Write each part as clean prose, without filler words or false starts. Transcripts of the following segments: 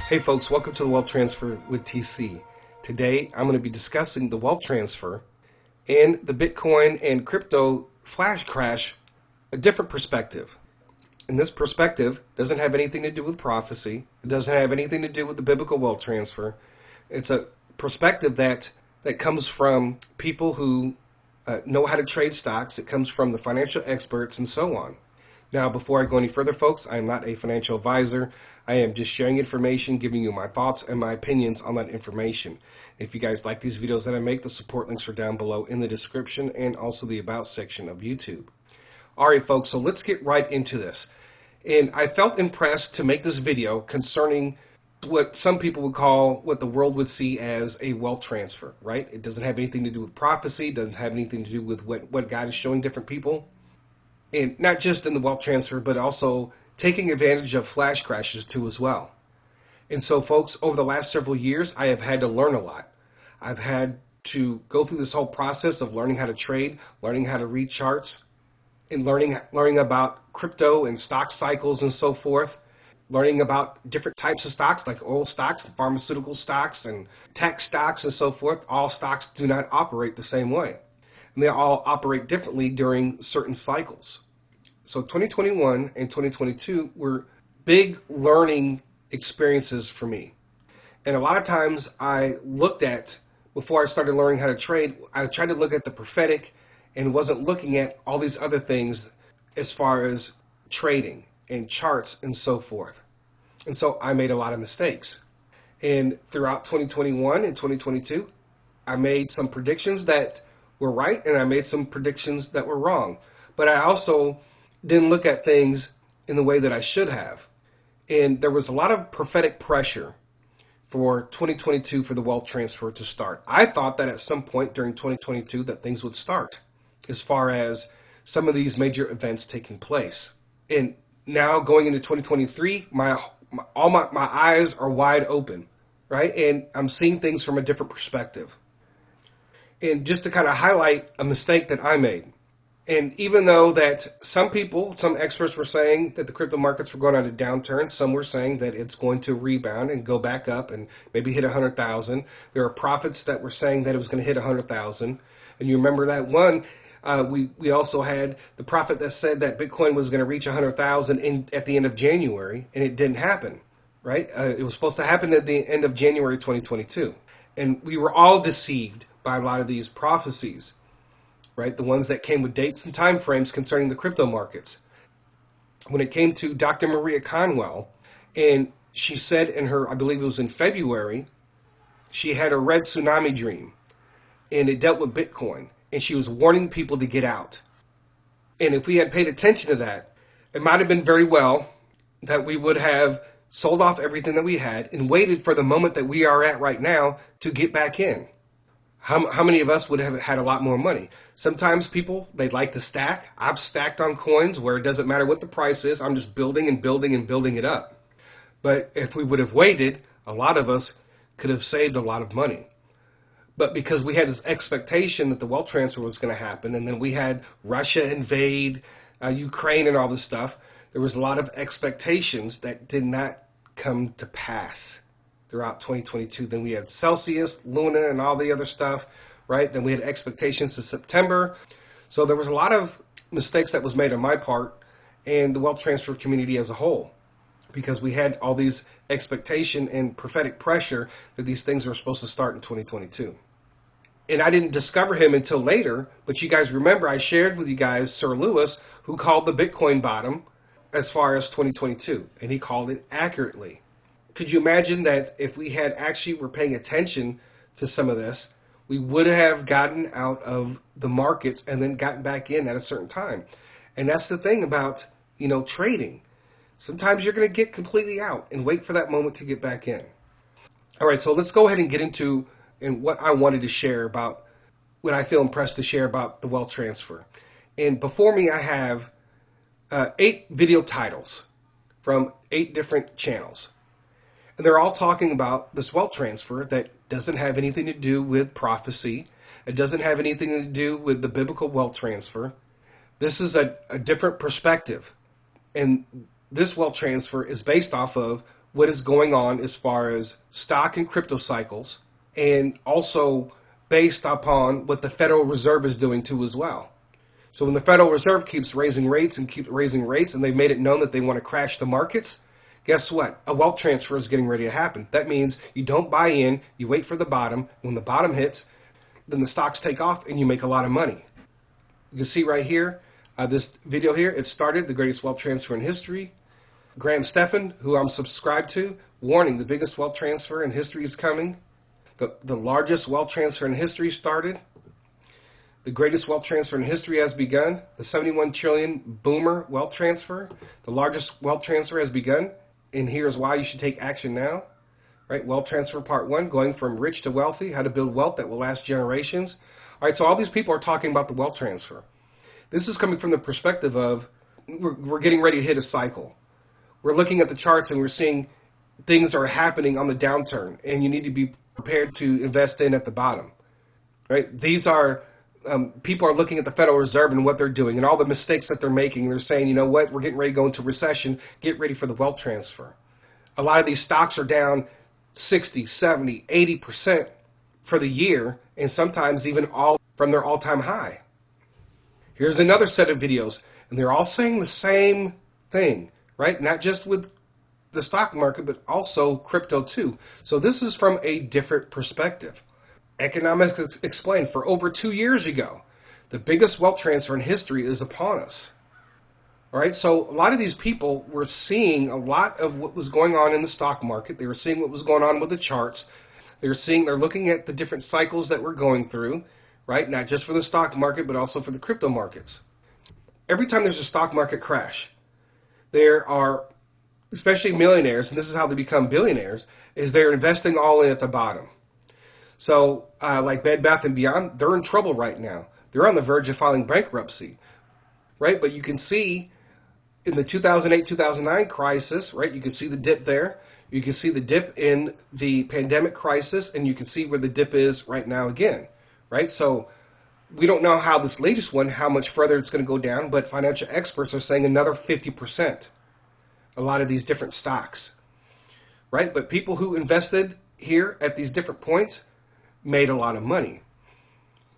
Hey folks, welcome to the Wealth Transfer with TC. Today I'm going to be discussing the wealth transfer and the Bitcoin and crypto flash crash, a different perspective. And this perspective doesn't have anything to do with prophecy. It doesn't have anything to do with the biblical wealth transfer. It's a perspective that comes from people who know how to trade stocks. It comes from the financial experts and so on. Now, before I go any further, folks, I am not a financial advisor. I am just sharing information, giving you my thoughts and my opinions on that information. If you guys like these videos that I make, the support links are down below in the description and also the About section of YouTube. All right, folks, so let's get right into this. And I felt impressed to make this video concerning what some people would call, what the world would see as a wealth transfer, right? It doesn't have anything to do with prophecy, doesn't have anything to do with what God is showing different people. And not just in the wealth transfer, but also taking advantage of flash crashes too as well. And so, folks, over the last several years, I have had to learn a lot. I've had to go through this whole process of learning how to trade, learning how to read charts, and learning about crypto and stock cycles and so forth, learning about different types of stocks like oil stocks, pharmaceutical stocks, and tech stocks and so forth. All stocks do not operate the same way. And they all operate differently during certain cycles. So 2021 and 2022 were big learning experiences for me. And a lot of times I looked at, before I started learning how to trade, I tried to look at the prophetic and wasn't looking at all these other things as far as trading and charts and so forth. And so I made a lot of mistakes. And throughout 2021 and 2022, I made some predictions that were right, and I made some predictions that were wrong. But I also didn't look at things in the way that I should have. And there was a lot of prophetic pressure for 2022 for the wealth transfer to start. I thought that at some point during 2022 that things would start as far as some of these major events taking place. And now going into 2023, my eyes are wide open, right? And I'm seeing things from a different perspective. And just to kind of highlight a mistake that I made. And even though that some experts were saying that the crypto markets were going on a downturn, some were saying that it's going to rebound and go back up and maybe hit 100,000. There are prophets that were saying that it was going to hit 100,000. And you remember that one, we also had the prophet that said that Bitcoin was going to reach 100,000 at the end of January, and it didn't happen, right? It was supposed to happen at the end of January 2022. And we were all deceived by a lot of these prophecies, right? The ones that came with dates and time frames concerning the crypto markets. When it came to Dr. Maria Conwell, and she said in her, I believe it was in February, she had a red tsunami dream, and it dealt with Bitcoin, and she was warning people to get out. And if we had paid attention to that, it might have been very well that we would have sold off everything that we had and waited for the moment that we are at right now to get back in. How many of us would have had a lot more money? Sometimes people, they like to stack. I've stacked on coins where it doesn't matter what the price is. I'm just building and building and building it up. But if we would have waited, a lot of us could have saved a lot of money. But because we had this expectation that the wealth transfer was going to happen, and then we had Russia invade Ukraine and all this stuff, there was a lot of expectations that did not come to pass throughout 2022. Then we had Celsius, Luna, and all the other stuff, right? Then we had expectations to September. So there was a lot of mistakes that was made on my part and the wealth transfer community as a whole, because we had all these expectation and prophetic pressure that these things were supposed to start in 2022. And I didn't discover him until later, but you guys remember I shared with you guys Sir Lewis, who called the Bitcoin bottom as far as 2022, and he called it accurately. Could you imagine that if we had actually were paying attention to some of this, we would have gotten out of the markets and then gotten back in at a certain time? And that's the thing about, trading. Sometimes you're going to get completely out and wait for that moment to get back in. All right, so let's go ahead and get into what I wanted to share about, what I feel impressed to share about the wealth transfer. And before me, I have 8 video titles from 8 different channels. And they're all talking about this wealth transfer that doesn't have anything to do with prophecy. It doesn't have anything to do with the biblical wealth transfer. This is a different perspective. And this wealth transfer is based off of what is going on as far as stock and crypto cycles, and also based upon what the Federal Reserve is doing too as well. So when the Federal Reserve keeps raising rates and they've made it known that they want to crash the markets, guess what? A wealth transfer is getting ready to happen. That means you don't buy in, you wait for the bottom. When the bottom hits, then the stocks take off and you make a lot of money. You can see right here, this video here, it started the greatest wealth transfer in history. Gamestop, who I'm subscribed to, warning, the biggest wealth transfer in history is coming. The largest wealth transfer in history started. The greatest wealth transfer in history has begun. The 71 trillion boomer wealth transfer, the largest wealth transfer has begun. And here's why you should take action now. Right? Wealth transfer part 1, going from rich to wealthy, how to build wealth that will last generations. All right, so all these people are talking about the wealth transfer. This is coming from the perspective of we're getting ready to hit a cycle. We're looking at the charts and we're seeing things are happening on the downturn, and you need to be prepared to invest in at the bottom. Right? These are people are looking at the Federal Reserve and what they're doing and all the mistakes that they're making. They're saying, you know what, we're getting ready to go into recession. Get ready for the wealth transfer. A lot of these stocks are down 60, 70, 80% for the year, and sometimes even all from their all-time high. Here's another set of videos, and they're all saying the same thing, right? Not just with the stock market, but also crypto too. So this is from a different perspective. Economics Explained, for over 2 years ago, the biggest wealth transfer in history is upon us. All right, so a lot of these people were seeing a lot of what was going on in the stock market. They were seeing what was going on with the charts. They're looking at the different cycles that we're going through, right? Not just for the stock market, but also for the crypto markets. Every time there's a stock market crash, there are, especially millionaires, and this is how they become billionaires, is they're investing all in at the bottom. So like Bed Bath & Beyond, they're in trouble right now. They're on the verge of filing bankruptcy, right? But you can see in the 2008-2009 crisis, right? You can see the dip there. You can see the dip in the pandemic crisis, and you can see where the dip is right now again, right? So we don't know how this latest one, how much further it's going to go down, but financial experts are saying another 50%. A lot of these different stocks, right? But people who invested here at these different points made a lot of money.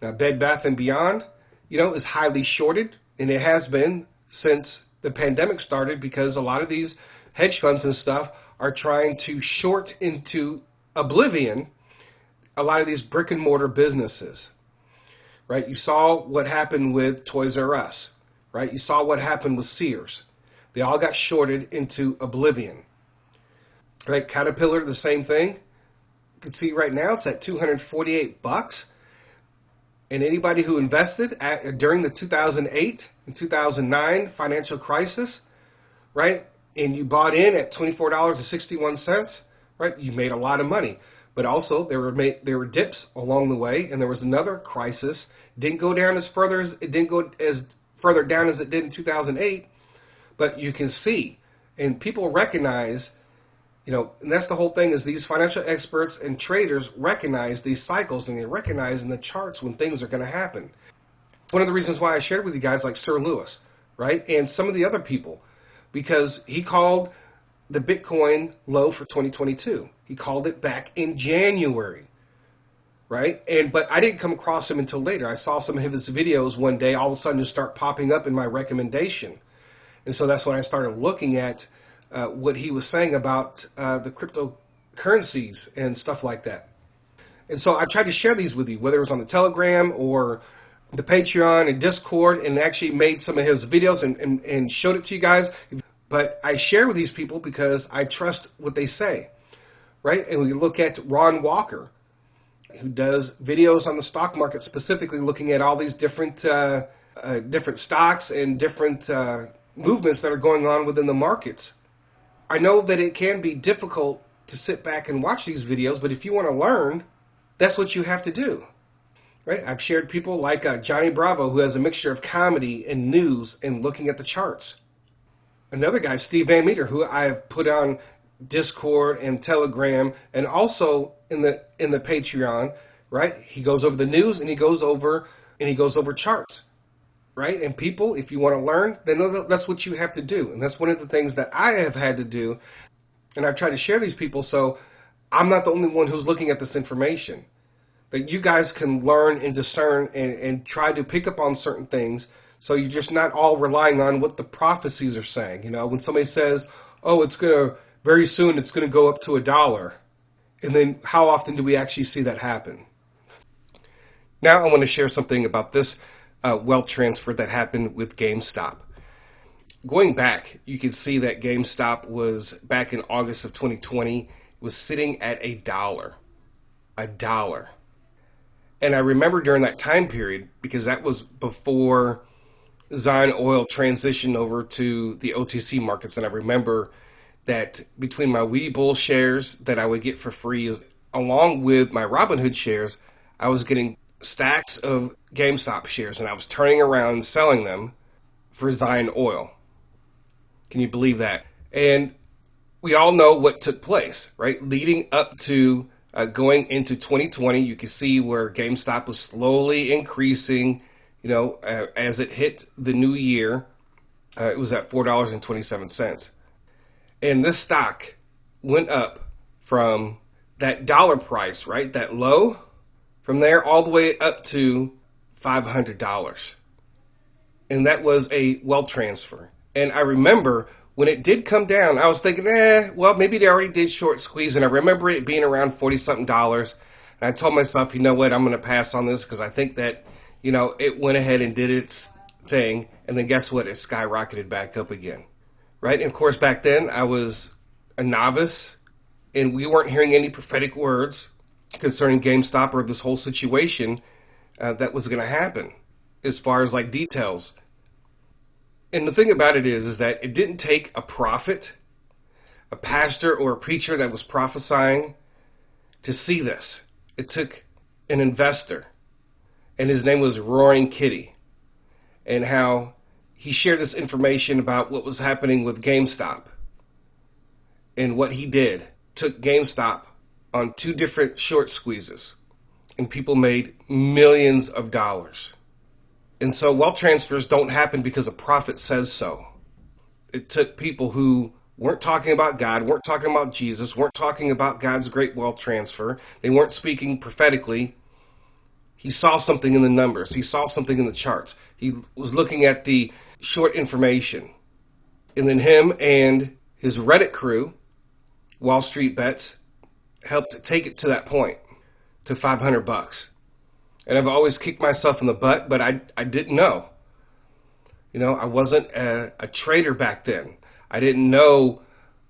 Now, Bed Bath & Beyond, is highly shorted, and it has been since the pandemic started, because a lot of these hedge funds and stuff are trying to short into oblivion a lot of these brick and mortar businesses, right? You saw what happened with Toys R Us, right? You saw what happened with Sears. They all got shorted into oblivion, right? Caterpillar, the same thing. You can see right now it's at $248. And anybody who invested during the 2008 and 2009 financial crisis, right, and you bought in at $24.61, right, you made a lot of money. But also there were dips along the way, and there was another crisis. It didn't go down as further as further down as it did in 2008, but you can see, and people recognize. And that's the whole thing, is these financial experts and traders recognize these cycles, and they recognize in the charts when things are going to happen. One of the reasons why I shared with you guys like Sir Lewis, right? And some of the other people, because he called the Bitcoin low for 2022. He called it back in January, right? But I didn't come across him until later. I saw some of his videos one day, all of a sudden just start popping up in my recommendation. And so that's when I started looking at what he was saying about the cryptocurrencies and stuff like that. And so I tried to share these with you, whether it was on the Telegram or the Patreon and Discord, and actually made some of his videos and showed it to you guys. But I share with these people because I trust what they say, right? And we look at Ron Walker, who does videos on the stock market, specifically looking at all these different stocks and different movements that are going on within the markets. I know that it can be difficult to sit back and watch these videos, but if you want to learn, that's what you have to do, right? I've shared people like Johnny Bravo, who has a mixture of comedy and news and looking at the charts. Another guy, Steve Van Meter, who I've put on Discord and Telegram, and also in the Patreon, right? He goes over the news and he goes over charts. Right? And people, if you want to learn, then know that that's what you have to do. And that's one of the things that I have had to do And I've tried to share these people so I'm not the only one who's looking at this information. That you guys can learn and discern and try to pick up on certain things so you're just not all relying on what the prophecies are saying. When somebody says, oh, very soon it's going to go up to $1. And then how often do we actually see that happen? Now I want to share something about this wealth transfer that happened with Gamestop. Going back, you can see that Gamestop was back in August of 2020, was sitting at $1. $1. And I remember during that time period, because that was before Zion Oil transitioned over to the OTC markets, and I remember that between my Webull shares that I would get for free, along with my Robinhood shares, I was getting stacks of GameStop shares, and I was turning around and selling them for Zion Oil. Can you believe that? And we all know what took place, right? Leading up to going into 2020, you can see where GameStop was slowly increasing, as it hit the new year. It was at $4.27. And this stock went up from that dollar price, right? That low, from there all the way up to $500. And that was a wealth transfer. And I remember when it did come down, I was thinking, well, maybe they already did short squeeze. And I remember it being around $40-something. And I told myself, you know what, I'm going to pass on this because I think that, it went ahead and did its thing. And then guess what? It skyrocketed back up again. Right? And of course, back then I was a novice and we weren't hearing any prophetic words concerning GameStop or this whole situation that was going to happen as far as like details. And the thing about it is that it didn't take a prophet, a pastor or a preacher that was prophesying to see this. It took an investor, and his name was Roaring Kitty, and how he shared this information about what was happening with GameStop. And what he did, took GameStop on 2 different short squeezes, and people made millions of dollars. And so wealth transfers don't happen because a prophet says so. It took people who weren't talking about God, weren't talking about Jesus, weren't talking about God's great wealth transfer. They weren't speaking prophetically. He saw something in the numbers. He saw something in the charts. He was looking at the short information. And then him and his Reddit crew, Wall Street Bets, helped take it to that point, to $500. And I've always kicked myself in the butt, but I didn't know. I wasn't a trader back then. I didn't know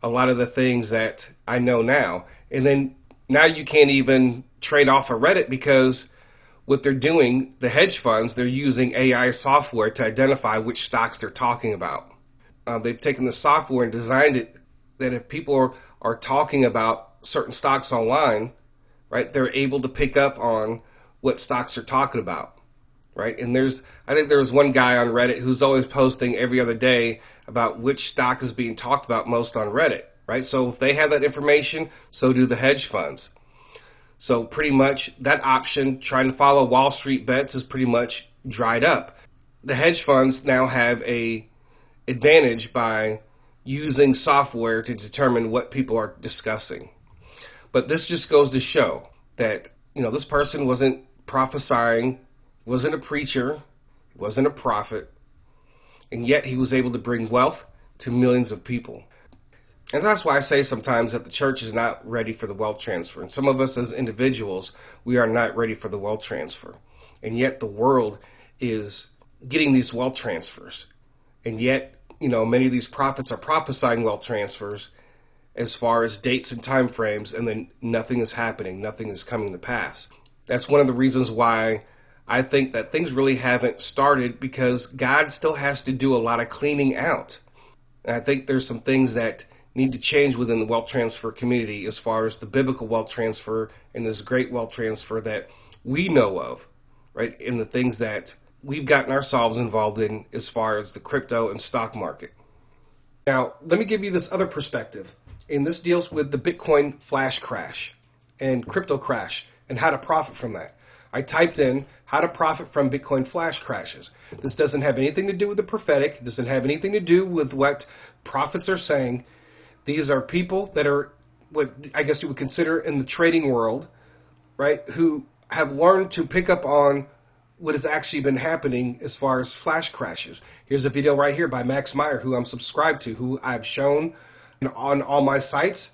a lot of the things that I know now. And then now you can't even trade off of Reddit because what they're doing, the hedge funds, they're using AI software to identify which stocks they're talking about. They've taken the software and designed it that if people are talking about certain stocks online, right, they're able to pick up on what stocks are talking about, right? And I think there was one guy on Reddit who's always posting every other day about which stock is being talked about most on Reddit, right? So if they have that information, so do the hedge funds. So pretty much that option, trying to follow Wall Street Bets, is pretty much dried up. The hedge funds now have a advantage by using software to determine what people are discussing. But this just goes to show that, this person wasn't prophesying, wasn't a preacher, wasn't a prophet, and yet he was able to bring wealth to millions of people. And that's why I say sometimes that the church is not ready for the wealth transfer. And some of us as individuals, we are not ready for the wealth transfer. And yet the world is getting these wealth transfers. And yet, many of these prophets are prophesying wealth transfers as far as dates and time frames, and then nothing is happening, nothing is coming to pass. That's one of the reasons why I think that things really haven't started, because God still has to do a lot of cleaning out. And I think there's some things that need to change within the wealth transfer community as far as the biblical wealth transfer and this great wealth transfer that we know of, right? And the things that we've gotten ourselves involved in as far as the crypto and stock market. Now, let me give you this other perspective. And this deals with the Bitcoin flash crash and crypto crash and how to profit from that. I typed in how to profit from Bitcoin flash crashes. This doesn't have anything to do with the prophetic. It doesn't have anything to do with what prophets are saying. These are people that are what I guess you would consider in the trading world, right, who have learned to pick up on what has actually been happening as far as flash crashes. Here's a video right here by Max Meyer, who I'm subscribed to, who I've shown on all my sites,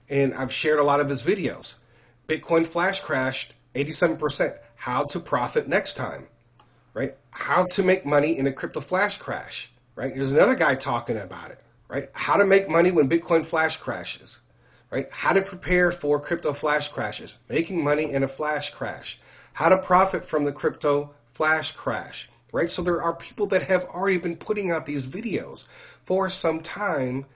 and I've shared a lot of his videos. Bitcoin flash crashed 87%. How to profit next time, right? How to make money in a crypto flash crash, right? Here's another guy talking about it, right? How to make money when Bitcoin flash crashes, right? How to prepare for crypto flash crashes, making money in a flash crash, how to profit from the crypto flash crash, right? So there are people that have already been putting out these videos for some time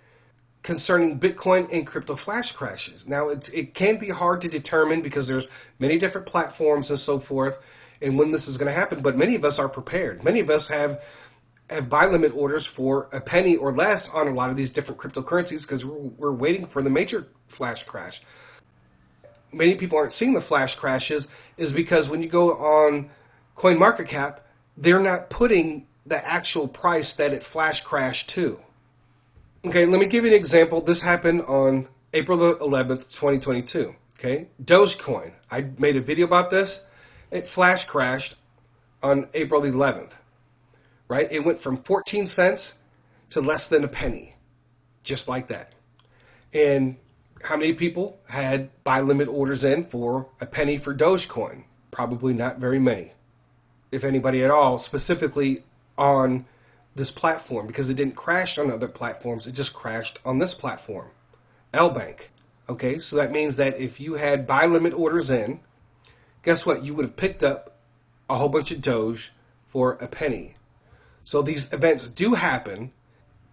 concerning Bitcoin and crypto flash crashes. Now, it can be hard to determine because there's many different platforms and so forth and when this is going to happen, but many of us are prepared. Many of us have buy limit orders for a penny or less on a lot of these different cryptocurrencies because we're waiting for the major flash crash. Many people aren't seeing the flash crashes is because when you go on CoinMarketCap, they're not putting the actual price that it flash crashed to. Okay, let me give you an example. This happened on April the 11th, 2022. Okay, Dogecoin. I made a video about this. It flash crashed on April the 11th. Right? It went from 14 cents to less than a penny. Just like that. And how many people had buy limit orders in for a penny for Dogecoin? Probably not very many, if anybody at all, specifically on this platform, because it didn't crash on other platforms. It just crashed on this platform, LBank. Okay, so that means that if you had buy limit orders in, guess what? You would have picked up a whole bunch of Doge for a penny. So these events do happen.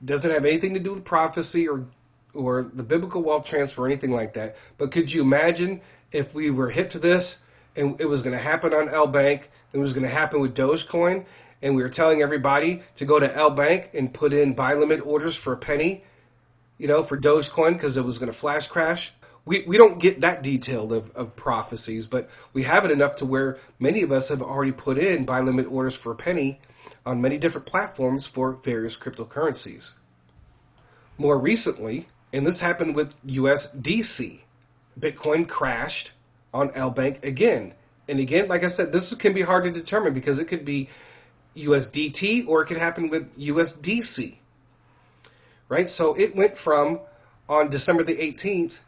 Doesn't have anything to do with prophecy or the biblical wealth transfer or anything like that. But could you imagine if we were hit to this and it was going to happen on LBank, it was going to happen with Dogecoin, and we were telling everybody to go to LBank and put in buy limit orders for a penny, for Dogecoin because it was going to flash crash? We don't get that detailed of prophecies, but we have it enough to where many of us have already put in buy limit orders for a penny on many different platforms for various cryptocurrencies. More recently, and this happened with USDC, Bitcoin crashed on LBank again. And again, like I said, this can be hard to determine because it could be USDT or it could happen with USDC, right? So it went from, on December the 18th,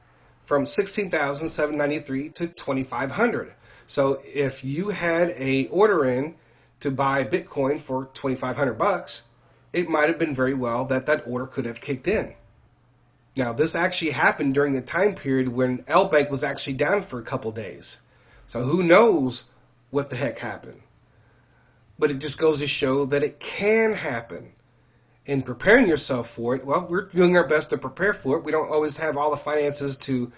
from 16,793 to 2,500. So if you had a order in to buy Bitcoin for $2,500, it might have been very well that order could have kicked in. Now, this actually happened during the time period when LBank was actually down for a couple days. So who knows what the heck happened? But it just goes to show that it can happen. And preparing yourself for it, well, we're doing our best to prepare for it. We don't always have all the finances to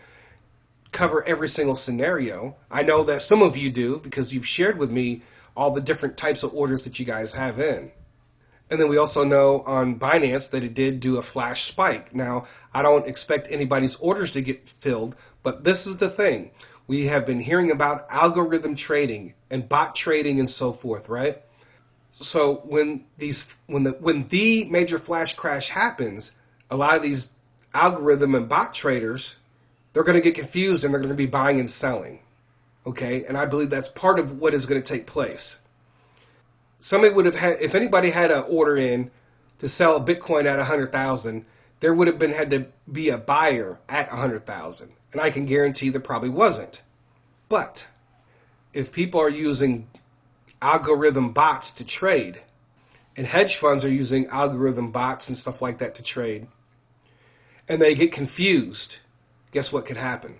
cover every single scenario. I know that some of you do because you've shared with me all the different types of orders that you guys have in. And then we also know on Binance that it did do a flash spike. Now, I don't expect anybody's orders to get filled, but this is the thing. We have been hearing about algorithm trading and bot trading and so forth, right? So when the major flash crash happens, a lot of these algorithm and bot traders, they're going to get confused and they're going to be buying and selling. Okay, and I believe that's part of what is going to take place. Somebody would have had, if anybody had an order in to sell a Bitcoin at 100,000, there would have had to be a buyer at 100,000, and I can guarantee there probably wasn't. But if people are using algorithm bots to trade, and hedge funds are using algorithm bots and stuff like that to trade, and they get confused, guess what could happen?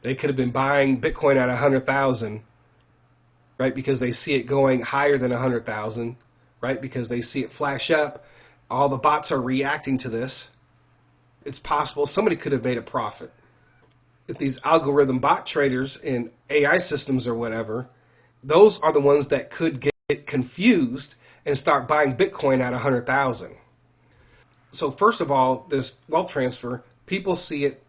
They could have been buying Bitcoin at 100,000, right? Because they see it going higher than 100,000, right? Because they see it flash up. All the bots are reacting to this. It's possible somebody could have made a profit. If these algorithm bot traders in AI systems or whatever, those are the ones that could get confused and start buying Bitcoin at 100,000. So first of all, this wealth transfer, people see it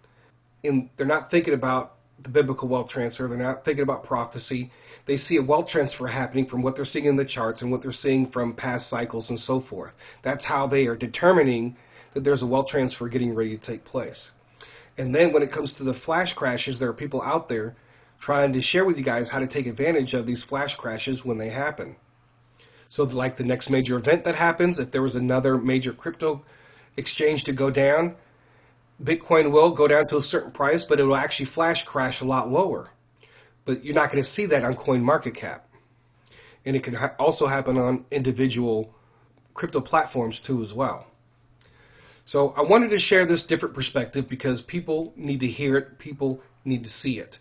they're not thinking about the biblical wealth transfer. They're not thinking about prophecy. They see a wealth transfer happening from what they're seeing in the charts and what they're seeing from past cycles and so forth. That's how they are determining that there's a wealth transfer getting ready to take place. And then when it comes to the flash crashes, there are people out there trying to share with you guys how to take advantage of these flash crashes when they happen. So like the next major event that happens, if there was another major crypto exchange to go down, Bitcoin will go down to a certain price, but it will actually flash crash a lot lower. But you're not going to see that on CoinMarketCap. And it can also happen on individual crypto platforms too as well. So I wanted to share this different perspective because people need to hear it. People need to see it.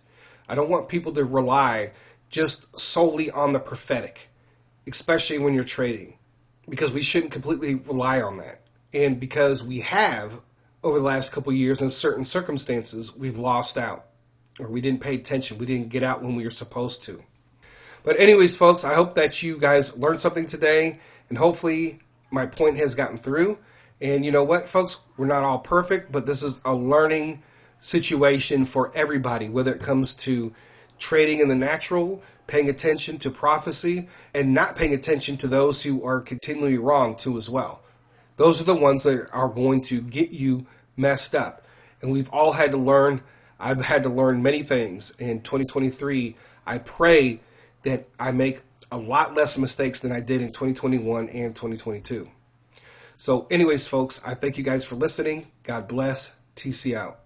I don't want people to rely just solely on the prophetic, especially when you're trading, because we shouldn't completely rely on that. And because we have, over the last couple of years, in certain circumstances, we've lost out, or we didn't pay attention. We didn't get out when we were supposed to. But anyways, folks, I hope that you guys learned something today, and hopefully my point has gotten through. And you know what, folks, we're not all perfect, but this is a learning situation for everybody, whether it comes to trading in the natural, paying attention to prophecy, and not paying attention to those who are continually wrong too as well. Those are the ones that are going to get you messed up. And we've all had to learn. I've had to learn many things in 2023. I pray that I make a lot less mistakes than I did in 2021 and 2022. So anyways, folks, I thank you guys for listening. God bless. TC out.